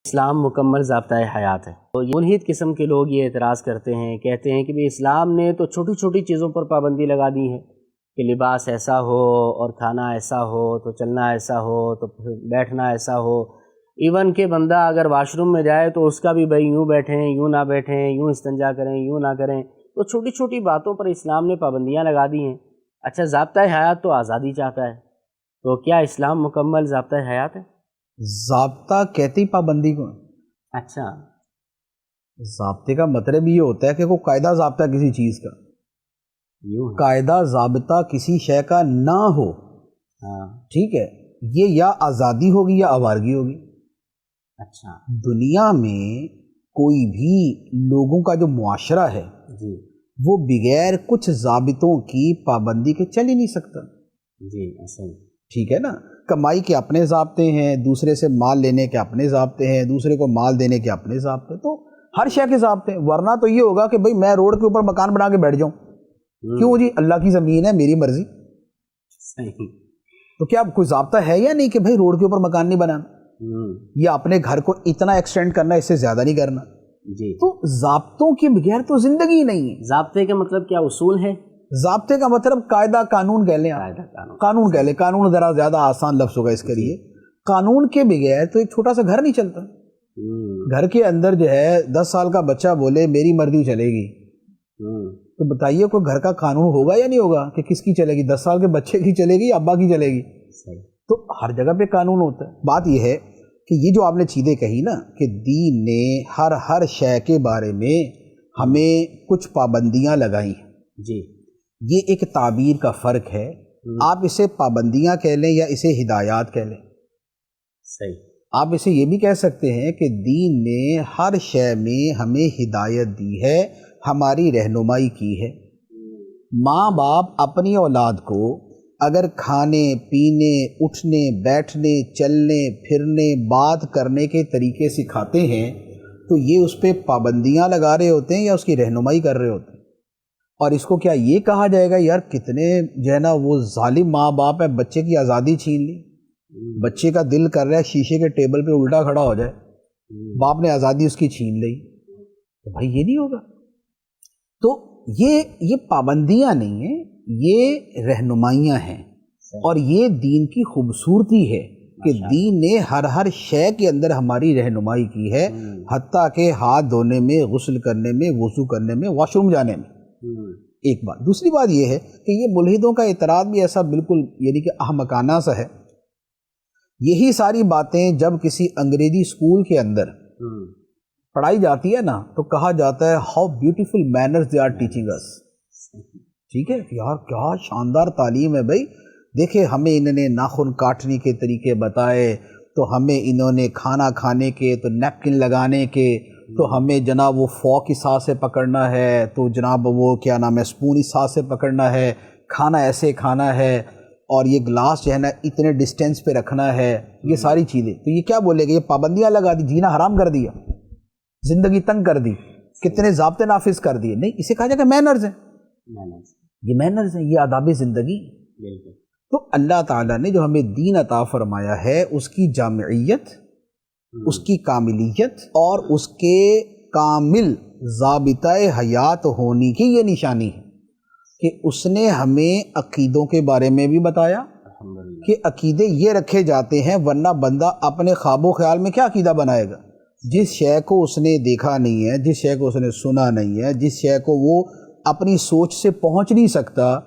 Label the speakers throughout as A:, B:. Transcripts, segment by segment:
A: اسلام مکمل ضابطۂ حیات ہے. تو ملحد قسم کے لوگ یہ اعتراض کرتے ہیں، کہتے ہیں کہ بھی اسلام نے تو چھوٹی چھوٹی چیزوں پر پابندی لگا دی ہے کہ لباس ایسا ہو اور کھانا ایسا ہو تو چلنا ایسا ہو تو بیٹھنا ایسا ہو، ایون کہ بندہ اگر واش روم میں جائے تو اس کا بھی بھائی یوں بیٹھیں یوں نہ بیٹھیں، یوں استنجا کریں یوں نہ کریں. تو چھوٹی چھوٹی باتوں پر اسلام نے پابندیاں لگا دی ہیں. اچھا، ضابطۂ حیات تو آزادی چاہتا ہے، تو کیا اسلام مکمل ضابطۂ حیات ہے؟
B: ضابطہ کہتے ہی پابندی کو.
A: اچھا،
B: ضابطے کا مطلب یہ ہوتا ہے کہ کوئی قاعدہ ضابطہ کسی چیز کا،
A: یوں ہے.
B: قاعدہ ضابطہ کسی شے کا نہ ہو،
A: ہاں،
B: ٹھیک ہے، یہ یا آزادی ہوگی یا آوارگی ہوگی.
A: اچھا
B: دنیا میں کوئی بھی لوگوں کا جو معاشرہ ہے
A: جی
B: وہ بغیر کچھ ضابطوں کی پابندی کے چل ہی نہیں سکتا.
A: جی ایسے ہی.
B: ٹھیک ہے نا، کمائی کے اپنے ضابطے ہیں، دوسرے سے مال لینے کے اپنے ضابطے ہیں، دوسرے کو مال دینے کے اپنے ضابطے، تو ہر شے کے ضابطے ہیں. ورنہ تو یہ ہوگا کہ بھئی میں روڈ کے اوپر مکان بنا کے بیٹھ جاؤں، کیوں جی؟ اللہ کی زمین ہے، میری مرضی.
A: صحیح.
B: تو کیا کوئی ضابطہ ہے یا نہیں کہ بھئی روڈ کے اوپر مکان نہیں بنانا، یا اپنے گھر کو اتنا ایکسٹینڈ کرنا، اس سے زیادہ نہیں کرنا؟
A: جی،
B: تو ضابطوں کے بغیر تو زندگی ہی نہیں ہے.
A: ضابطے کا مطلب کیا اصول ہے؟
B: ضابطے کا مطلب قاعدہ، قانون کہہ لیں آپ.
A: قاعدہ قانون.
B: قانون کہہ لیں، قانون ذرا زیادہ آسان لفظ ہوگا اس کے لیے. قانون کے بغیر تو ایک چھوٹا سا گھر نہیں چلتا. گھر کے اندر جو ہے 10 سال کا بچہ بولے میری مرضی چلے گی، تو بتائیے کوئی گھر کا قانون ہوگا یا نہیں ہوگا کہ کس کی چلے گی؟ 10 سال کے بچے کی چلے گی یا ابا کی چلے گی؟ تو ہر جگہ پہ قانون ہوتا ہے. بات یہ ہے کہ یہ جو آپ نے چیزیں کہی نا کہ دین نے ہر شے کے بارے میں ہمیں کچھ پابندیاں لگائی ہیں،
A: جی،
B: یہ ایک تعبیر کا فرق ہے. آپ اسے پابندیاں کہہ لیں یا اسے ہدایات کہہ لیں.
A: صحیح.
B: آپ اسے یہ بھی کہہ سکتے ہیں کہ دین نے ہر شے میں ہمیں ہدایت دی ہے، ہماری رہنمائی کی ہے. ماں باپ اپنی اولاد کو اگر کھانے پینے، اٹھنے بیٹھنے، چلنے پھرنے، بات کرنے کے طریقے سکھاتے ہیں تو یہ اس پہ پابندیاں لگا رہے ہوتے ہیں یا اس کی رہنمائی کر رہے ہوتے ہیں. اور اس کو کیا یہ کہا جائے گا یار کتنے جو ہے نا وہ ظالم ماں باپ ہے، بچے کی آزادی چھین لی، بچے کا دل کر رہا ہے شیشے کے ٹیبل پہ الٹا کھڑا ہو جائے، باپ نے آزادی اس کی چھین لی، تو بھائی یہ نہیں ہوگا. تو یہ پابندیاں نہیں ہیں، یہ رہنمائیاں ہیں. اور یہ دین کی خوبصورتی ہے کہ دین نے ہر شے کے اندر ہماری رہنمائی کی ہے، حتیٰ کہ ہاتھ دھونے میں، غسل کرنے میں، وضو کرنے میں، واش روم جانے میں. ایک بات. دوسری بات یہ ہے کہ یہ ملحدوں کا اعتراض بھی ایسا بالکل یعنی کہ احمقانہ سا ہے. یہی ساری باتیں جب کسی انگریزی اسکول کے اندر پڑھائی جاتی ہے نا تو کہا جاتا ہے how beautiful manners they are teaching us. ٹھیک ہے یار، کیا شاندار تعلیم ہے بھائی. دیکھیں ہمیں انہوں نے ناخن کاٹنے کے طریقے بتائے، تو ہمیں انہوں نے کھانا کھانے کے، تو نیپکن لگانے کے، تو ہمیں جناب وہ فورک اس ہاتھ سے پکڑنا ہے، تو جناب وہ کیا نام ہے اسپون اس ہاتھ سے پکڑنا ہے، کھانا ایسے کھانا ہے، اور یہ گلاس جو ہے نا اتنے ڈسٹینس پہ رکھنا ہے. یہ ساری چیزیں تو یہ کیا بولے گا؟ یہ پابندیاں لگا دی، جینا حرام کر دیا، زندگی تنگ کر دی، کتنے ضابطے نافذ کر دیے. نہیں، اسے کہا جائے کہ مینرز ہیں، یہ مینرز ہیں، یہ آداب زندگی. تو اللہ تعالیٰ نے جو ہمیں دین عطا فرمایا ہے اس کی جامعیت، اس کی کاملیت اور اس کے کامل ضابطۂ حیات ہونے کی یہ نشانی ہے کہ اس نے ہمیں عقیدوں کے بارے میں بھی بتایا کہ عقیدے یہ رکھے جاتے ہیں، ورنہ بندہ اپنے خواب و خیال میں کیا عقیدہ بنائے گا؟ جس شے کو اس نے دیکھا نہیں ہے، جس شے کو اس نے سنا نہیں ہے، جس شے کو وہ اپنی سوچ سے پہنچ نہیں سکتا،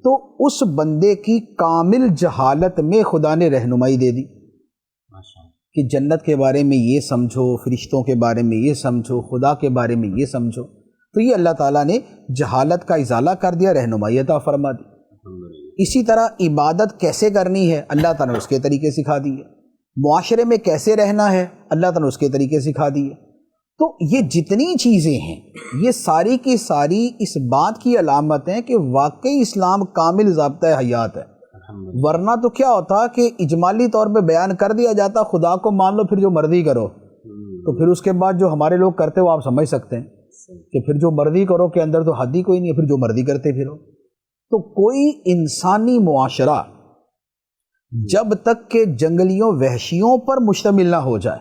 B: تو اس بندے کی کامل جہالت میں خدا نے رہنمائی دے دی کہ جنت کے بارے میں یہ سمجھو، فرشتوں کے بارے میں یہ سمجھو، خدا کے بارے میں یہ سمجھو. تو یہ اللہ تعالیٰ نے جہالت کا ازالہ کر دیا، رہنمائی عطا فرما دی. اسی طرح عبادت کیسے کرنی ہے اللہ تعالیٰ نے اس کے طریقے سکھا دیے، معاشرے میں کیسے رہنا ہے اللہ تعالیٰ نے اس کے طریقے سکھا دیے. تو یہ جتنی چیزیں ہیں یہ ساری کی ساری اس بات کی علامت ہیں کہ واقعی اسلام کامل ضابطۂ حیات ہے. ورنہ تو کیا ہوتا کہ اجمالی طور پہ بیان کر دیا جاتا خدا کو مان لو پھر جو مرضی کرو، تو پھر اس کے بعد جو ہمارے لوگ کرتے وہ آپ سمجھ سکتے ہیں کہ پھر جو مرضی کرو کے اندر تو حد ہی کوئی نہیں ہے، پھر جو مرضی کرتے پھرو. تو کوئی انسانی معاشرہ جب تک کہ جنگلیوں وحشیوں پر مشتمل نہ ہو جائے،